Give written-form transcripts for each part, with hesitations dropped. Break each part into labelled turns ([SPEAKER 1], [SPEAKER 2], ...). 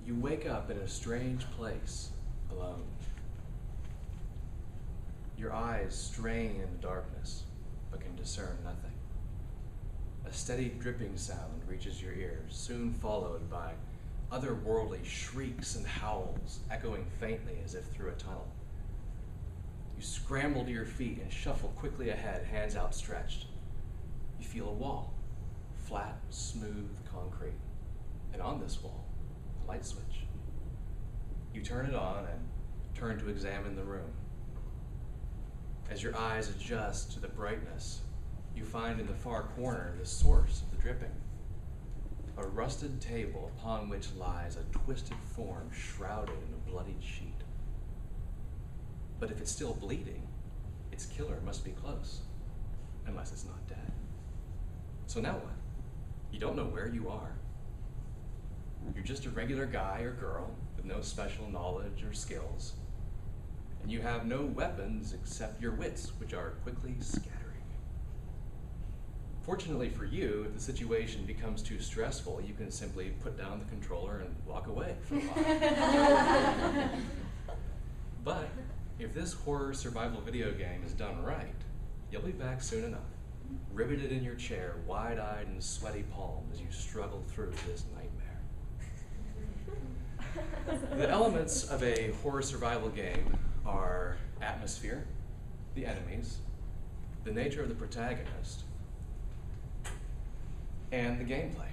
[SPEAKER 1] You wake up in a strange place, alone. Your eyes strain in the darkness, but can discern nothing. A steady dripping sound reaches your ears, soon followed by otherworldly shrieks and howls, echoing faintly as if through a tunnel. You scramble to your feet and shuffle quickly ahead, hands outstretched. You feel a wall, flat, smooth concrete, and on this wall, a light switch. You turn it on and turn to examine the room. As your eyes adjust to the brightness, you find in the far corner the source of the dripping. A rusted table upon which lies a twisted form shrouded in a bloodied sheet. But if it's still bleeding, its killer must be close, unless it's not dead. So now what? You don't know where you are. You're just a regular guy or girl with no special knowledge or skills, and you have no weapons except your wits, which are quickly scattering. Fortunately for you, if the situation becomes too stressful, you can simply put down the controller and walk away for a while. But if this horror survival video game is done right, you'll be back soon enough, riveted in your chair, wide-eyed and sweaty palms as you struggle through this nightmare. The elements of a horror survival game are atmosphere, the enemies, the nature of the protagonist, and the gameplay.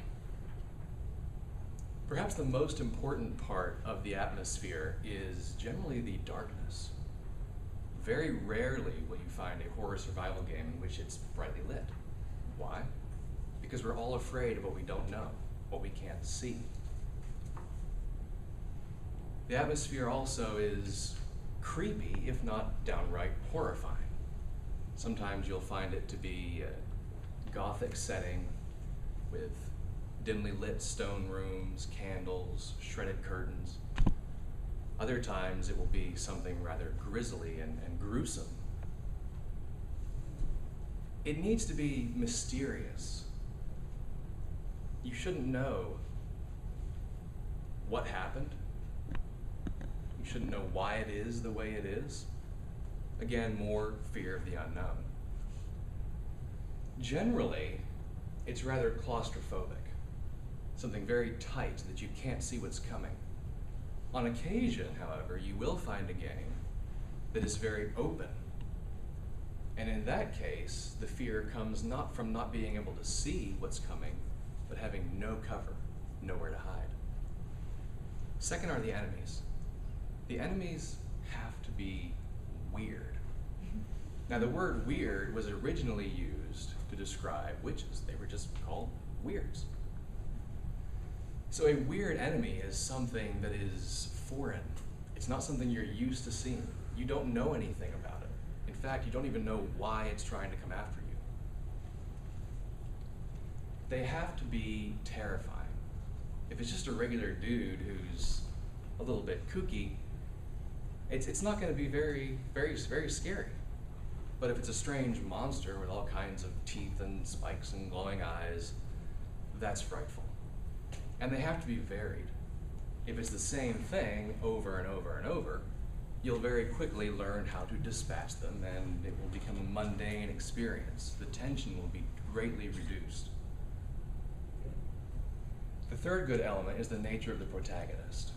[SPEAKER 1] Perhaps the most important part of the atmosphere is generally the darkness. Very rarely will you find a horror survival game in which it's brightly lit. Why? Because we're all afraid of what we don't know, what we can't see. The atmosphere also is creepy, if not downright horrifying. Sometimes you'll find it to be a gothic setting with dimly lit stone rooms, candles, shredded curtains. Other times it will be something rather grisly and gruesome. It needs to be mysterious. You shouldn't know what happened. You shouldn't know why it is the way it is. Again, more fear of the unknown. Generally, it's rather claustrophobic, something very tight so that you can't see what's coming. On occasion, however, you will find a game that is very open. And in that case, the fear comes not from not being able to see what's coming, but having no cover, nowhere to hide. Second are the enemies. The enemies have to be weird. Now, the word weird was originally used to describe witches. They were just called weirds. So a weird enemy is something that is foreign. It's not something you're used to seeing. You don't know anything about it. In fact, you don't even know why it's trying to come after you. They have to be terrifying. If it's just a regular dude who's a little bit kooky, it's not going to be very, very, very scary. But if it's a strange monster with all kinds of teeth and spikes and glowing eyes, that's frightful. And they have to be varied. If it's the same thing over and over and over, you'll very quickly learn how to dispatch them, and it will become a mundane experience. The tension will be greatly reduced. The third good element is the nature of the protagonist.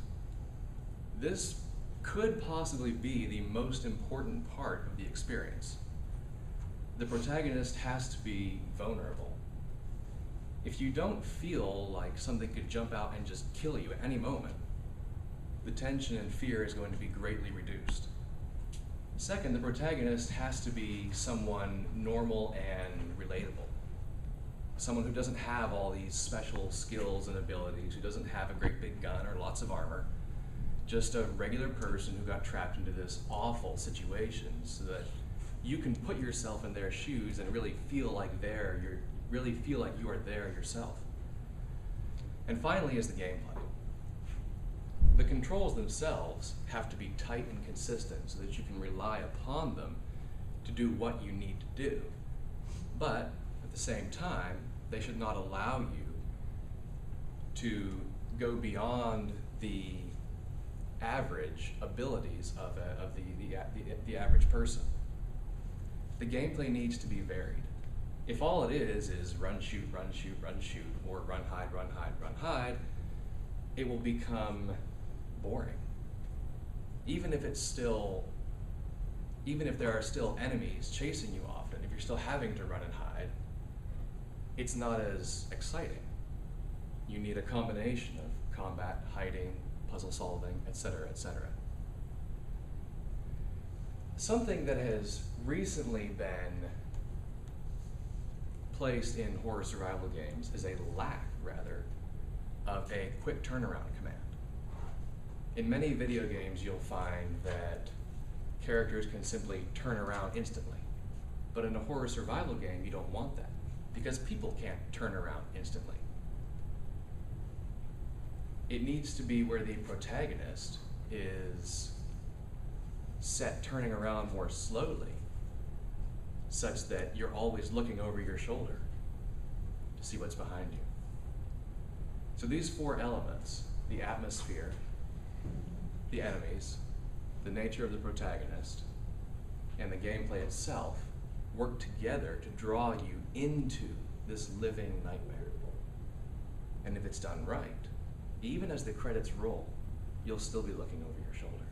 [SPEAKER 1] This could possibly be the most important part of the experience. The protagonist has to be vulnerable. If you don't feel like something could jump out and just kill you at any moment, the tension and fear is going to be greatly reduced. Second, the protagonist has to be someone normal and relatable. Someone who doesn't have all these special skills and abilities, who doesn't have a great big gun or lots of armor, just a regular person who got trapped into this awful situation, so that you can put yourself in their shoes and really feel like you are there yourself. And finally is the gameplay. The controls themselves have to be tight and consistent so that you can rely upon them to do what you need to do. But at the same time, they should not allow you to go beyond the average abilities of the average person. The gameplay needs to be varied. If all it is run, shoot, run, shoot, run, shoot, or run, hide, run, hide, run, hide, it will become boring. Even if there are still enemies chasing you often, if you're still having to run and hide, it's not as exciting. You need a combination of combat, hiding, puzzle solving, etc., etc. Something that has recently been placed in horror survival games is a lack, rather, of a quick turnaround command. In many video games, you'll find that characters can simply turn around instantly. But in a horror survival game, you don't want that, because people can't turn around instantly. It needs to be where the protagonist is set turning around more slowly, such that you're always looking over your shoulder to see what's behind you. So these four elements, the atmosphere, the enemies, the nature of the protagonist, and the gameplay itself, work together to draw you into this living nightmare. And if it's done right, even as the credits roll, you'll still be looking over your shoulder.